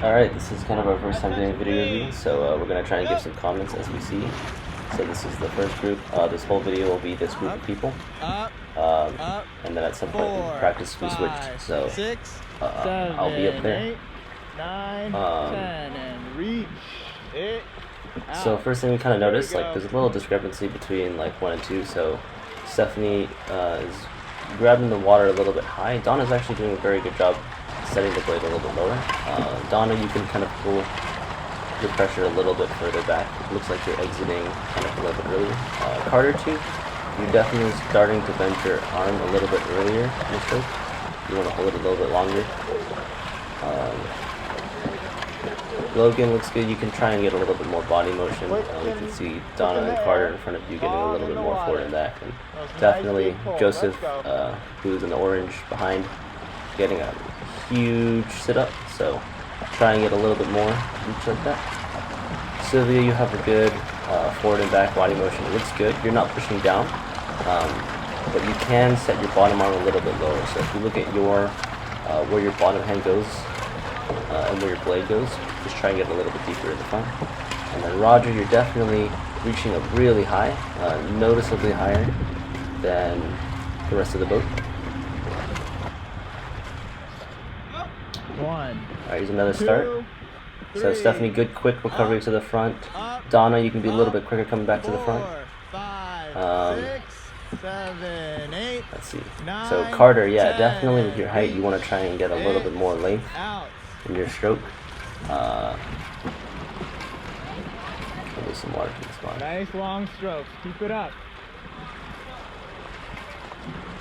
Alright, this is kind of our first time doing a video review, so we're going to try and give some comments as we see. So this is the first group. This whole video will be this group of people. And then at some point in practice we switched, so I'll be up there. 9, 10, and reach it out. So first thing we kind of noticed, like there's a little discrepancy between like 1 and 2. So Stephanie is grabbing the water a little bit high. Dawna's actually doing a very good job setting the blade a little bit lower. Dawna, you can kind of pull the pressure a little bit further back. It looks like you're exiting kind of a little bit earlier. Carter too, you're definitely starting to bend your arm a little bit earlier in the stroke. You want to hold it a little bit longer. Logan looks good. You can try and get a little bit more body motion. You can see Dawna and Carter in front of you getting a little bit more forward and back. And definitely Joseph, who's in the orange behind, getting a huge sit-up. So try and get a little bit more reach like that. Sylvia, you have a good forward and back body motion. It looks good. You're not pushing down, but you can set your bottom arm a little bit lower. So if you look at your where your bottom hand goes and where your blade goes, just try and get a little bit deeper in the front. And then Roger, you're definitely reaching up really high, noticeably higher than the rest of the boat. One. Alright, here's another start. So Stephanie, good quick recovery to the front. Dawna, you can be a little bit quicker coming back to the front. 6, 7, 8. Let's see. So Carter, yeah, definitely with your height, you want to try and get a little bit more length in your stroke. I'll do some water from the spot. Nice long strokes. Keep it up.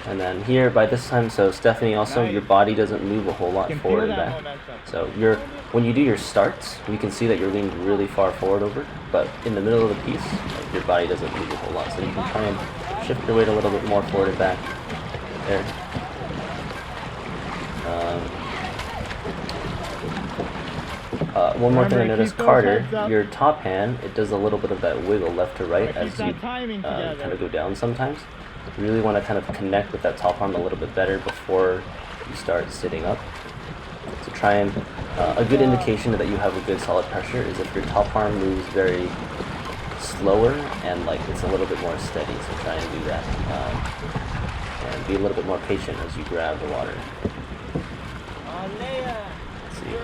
And then here, by this time, so Stephanie, also your body doesn't move a whole lot forward and back. So when you do your starts, you can see that you're leaning really far forward over, but in the middle of the piece, like, your body doesn't move a whole lot. So you can try and shift your weight a little bit more forward and back. There. One more thing I noticed, Carter, your top hand, it does a little bit of that wiggle left to right as you kind of go down sometimes. You really want to kind of connect with that top arm a little bit better before you start sitting up. So try and, a good indication that you have a good solid pressure is if your top arm moves very slower and like it's a little bit more steady, so try and do that. And be a little bit more patient as you grab the water. Let's see.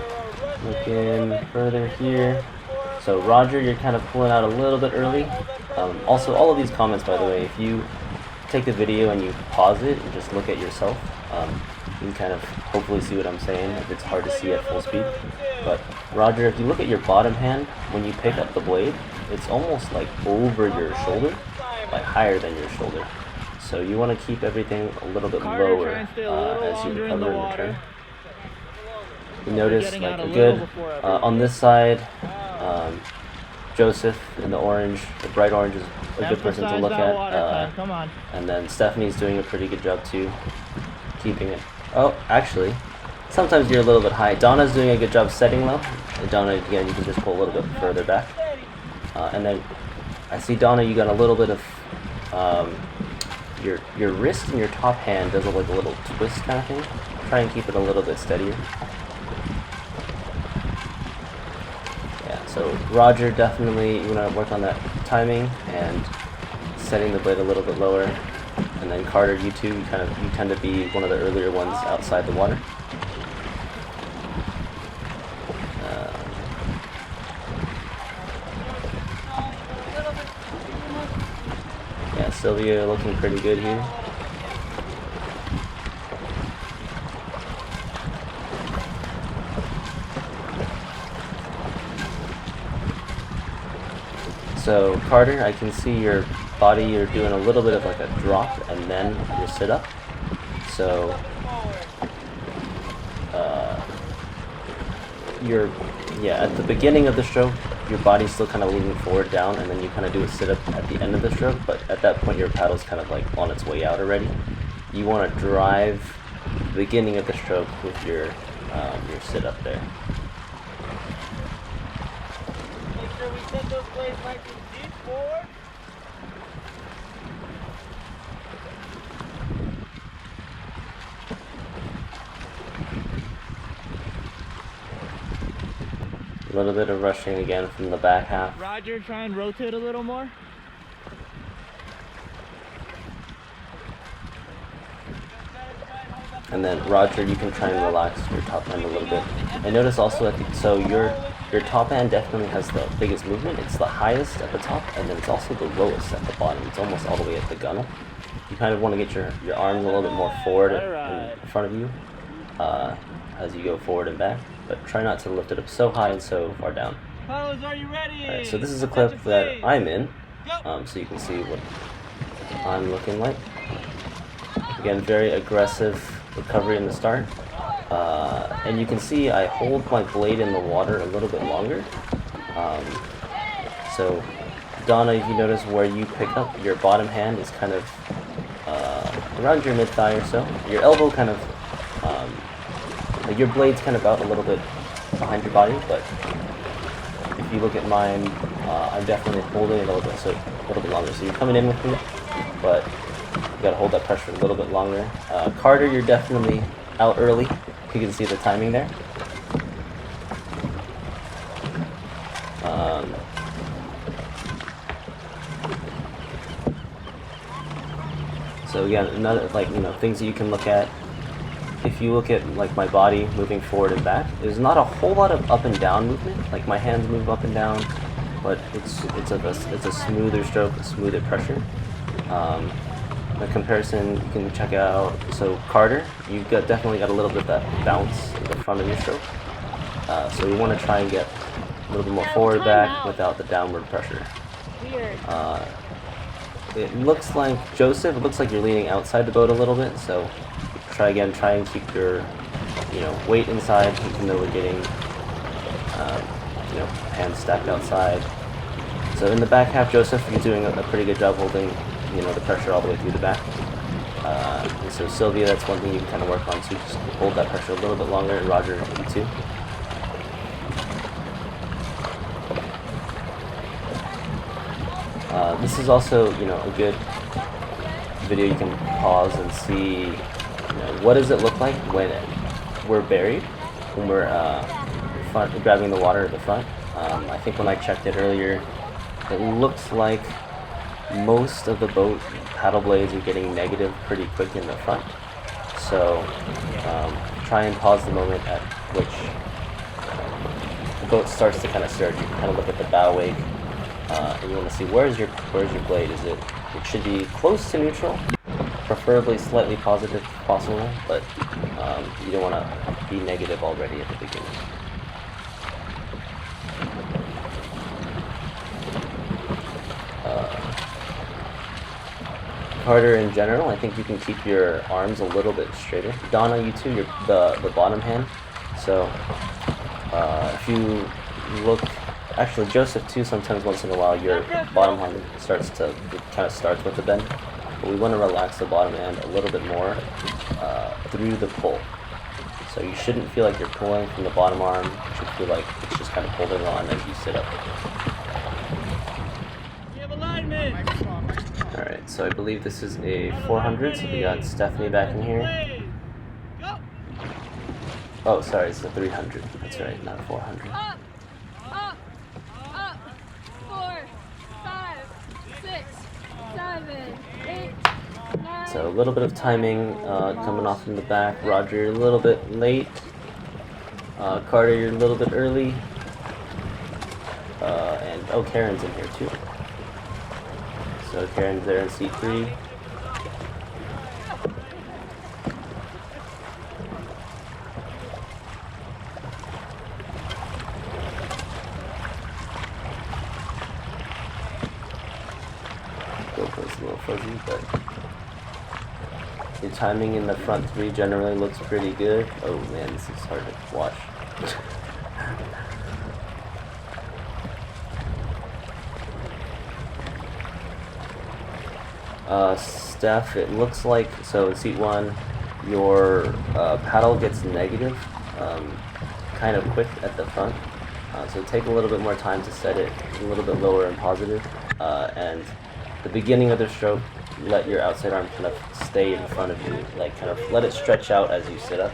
Looking further here. So Roger, you're kind of pulling out a little bit early. Also, all of these comments, by the way, if you take the video and you pause it and just look at yourself, you can kind of hopefully see what I'm saying if it's hard to see at full speed. But Roger, if you look at your bottom hand, when you pick up the blade, it's almost like over your shoulder, like higher than your shoulder. So you want to keep everything a little bit lower as you recover and return. You notice like a good, on this side, Joseph in the orange, the bright orange is a good person to look at. And then Stephanie's doing a pretty good job too, keeping it. Oh, actually, sometimes you're a little bit high. Dawna's doing a good job setting low. And Dawna, again, you can just pull a little bit further back. And then I see Dawna, you got a little bit of your wrist and your top hand does look like a little twist kind of thing. Try and keep it a little bit steadier. So Roger, definitely you want to work on that timing and setting the blade a little bit lower. And then Carter, you too, you tend to be one of the earlier ones outside the water. Yeah, Sylvia looking pretty good here. So Carter, I can see your body, you're doing a little bit of like a drop and then your sit up. So at the beginning of the stroke, your body's still kind of leaning forward down, and then you kind of do a sit up at the end of the stroke, but at that point your paddle's kind of like on its way out already. You want to drive the beginning of the stroke with your sit up there. We set those blades nice and deep forward. A little bit of rushing again from the back half. Roger, try and rotate a little more. And then Roger, you can try and relax your top hand a little bit. And notice also that so your top hand definitely has the biggest movement. It's the highest at the top, and then it's also the lowest at the bottom. It's almost all the way at the gunnel. You kind of want to get your arms a little bit more forward in front of you as you go forward and back, but try not to lift it up so high and so far down. Fellas, are you ready? Alright, so this is a clip that I'm in, so you can see what I'm looking like. Again, very aggressive recovery in the start. And you can see I hold my blade in the water a little bit longer. So Dawna, if you notice where you pick up, your bottom hand is kind of around your mid-thigh or so. Your elbow kind of, like your blade's kind of out a little bit behind your body, but if you look at mine, I'm definitely holding it a little bit longer. So you're coming in with me, but you gotta hold that pressure a little bit longer. Carter, you're definitely out early. You can see the timing there. So again, another things that you can look at. If you look at like my body moving forward and back, there's not a whole lot of up and down movement. Like my hands move up and down, but it's a smoother stroke, a smoother pressure. The comparison you can check out. So Carter, you've definitely got a little bit of that bounce in the front of your stroke. So we want to try and get a little bit more forward back without the downward pressure. It looks like Joseph. It looks like you're leaning outside the boat a little bit. So try and keep your weight inside, even though we're getting hands stacked outside. So in the back half, Joseph, you're doing a pretty good job holding the pressure all the way through the back. And so Sylvia, that's one thing you can kind of work on too. Just hold that pressure a little bit longer. And Roger, you too. This is also a good video. You can pause and see what does it look like when we're buried, when we're grabbing the water at the front. I think when I checked it earlier, it looks like most of the boat paddle blades are getting negative pretty quick in the front. So try and pause the moment at which the boat starts to kind of surge. You can kind of look at the bow wake, and you want to see where's your blade. It should be close to neutral, preferably slightly positive if possible, but you don't want to be negative already at the beginning. Carter, in general, I think you can keep your arms a little bit straighter. Dawna, you too, the bottom hand. So if you look, actually Joseph too, sometimes once in a while your bottom hand starts with the bend. But we want to relax the bottom hand a little bit more through the pull. So you shouldn't feel like you're pulling from the bottom arm. You should feel like it's just kind of holding on as you sit up. You have alignment. Alright, so I believe this is a 400, so we got Stephanie back in here. Oh, sorry, it's a 300. That's right, not a 400. Up, 4, 5, 6, 7, 8, 9. So a little bit of timing coming off from the back. Roger, you're a little bit late. Carter, you're a little bit early. And Karen's in here too. So Karen's there in seat 3. GoPro's a little fuzzy, but your timing in the front 3 generally looks pretty good. Oh man, this is hard to watch. Steph, it looks like, so in seat 1, your paddle gets negative kind of quick at the front. So take a little bit more time to set it a little bit lower and positive. And the beginning of the stroke, let your outside arm kind of stay in front of you, like kind of let it stretch out as you sit up.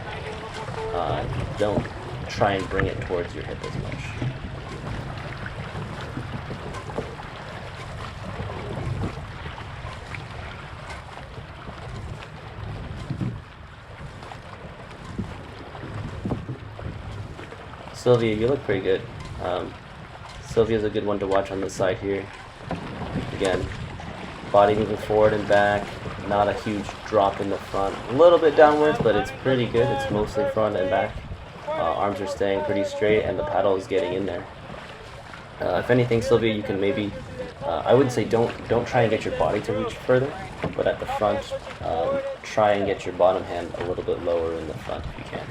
Don't try and bring it towards your hip as much. Sylvia, you look pretty good. Sylvia's a good one to watch on the side here. Again, body moving forward and back, not a huge drop in the front. A little bit downwards, but it's pretty good. It's mostly front and back. Arms are staying pretty straight, and the paddle is getting in there. If anything, Sylvia, you can maybe, I wouldn't say don't try and get your body to reach further, but at the front, try and get your bottom hand a little bit lower in the front if you can.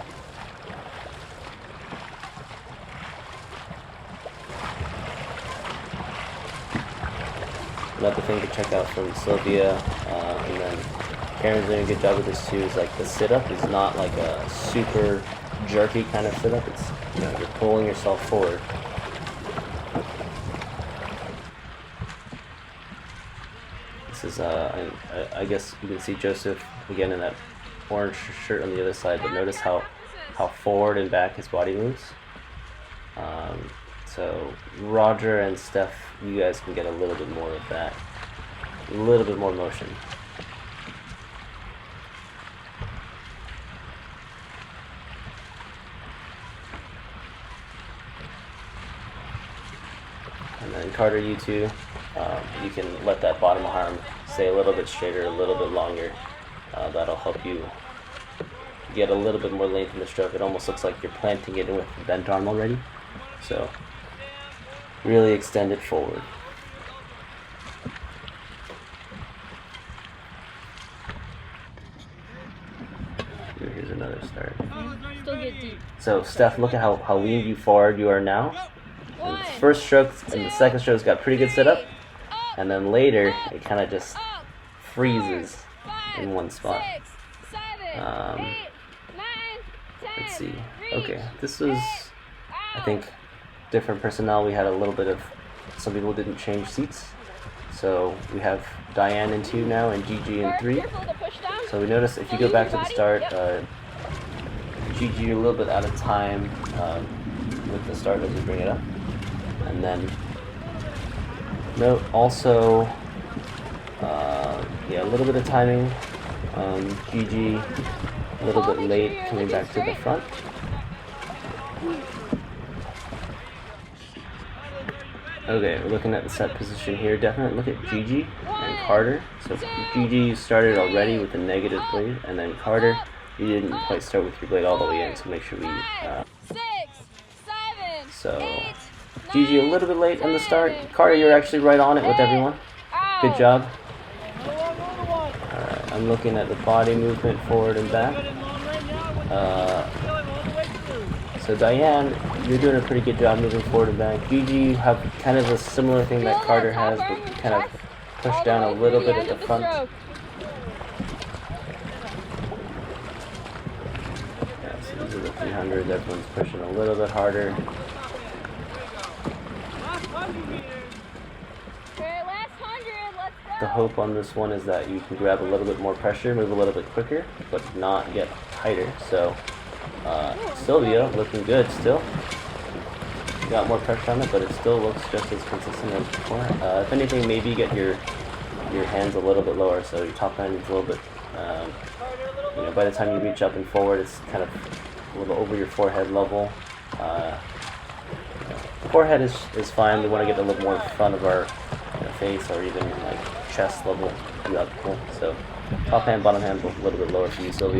Another thing to check out from Sylvia, and then Karen's doing a good job with this too, is like the sit-up is not like a super jerky kind of sit-up. It's, you know, you're pulling yourself forward. This is, I guess you can see Joseph again in that orange shirt on the other side, but notice how forward and back his body moves. So Roger and Steph, you guys can get a little bit more of that, a little bit more motion. And then Carter, you too, you can let that bottom arm stay a little bit straighter, a little bit longer. That'll help you get a little bit more length in the stroke. It almost looks like you're planting it in with the bent arm already. So really extend it forward. Here's another start. Still get deep. So Steph, look at how lean forward you are now. And the first stroke and the second stroke's got pretty good setup, and then later it kind of just freezes in one spot. Let's see. Okay, this was, I think, different personnel. We had a little bit of, some people didn't change seats. So we have Diane in 2 now and Gigi in 3. So we notice if you go back to the start, Gigi, you're a little bit out of time with the start as we bring it up. And then note also, yeah, a little bit of timing. Gigi, a little bit late coming back to the front. Okay, we're looking at the set position here. Definitely look at Gigi and Carter. So Gigi started already with the negative blade, and then Carter, you didn't quite start with your blade all the way in, so make sure we... so Gigi a little bit late in the start. Carter, you're actually right on it with everyone. Good job. Alright, I'm looking at the body movement forward and back. So Diane, you're doing a pretty good job moving forward and back. Gigi, you have kind of a similar thing that Carter has, but you kind of push down a little bit at the front. Yeah, so these are the 300s. Everyone's pushing a little bit harder. The hope on this one is that you can grab a little bit more pressure, move a little bit quicker, but not get tighter. So Sylvia looking good still. You got more pressure on it, but it still looks just as consistent as before. If anything, maybe get your hands a little bit lower, so your top hand is a little bit, you know, by the time you reach up and forward, it's kind of a little over your forehead level. Forehead is fine. We want to get a little more in front of our face, or even like chest level throughout the pool. So top hand, bottom hand, both a little bit lower for you, Sylvia.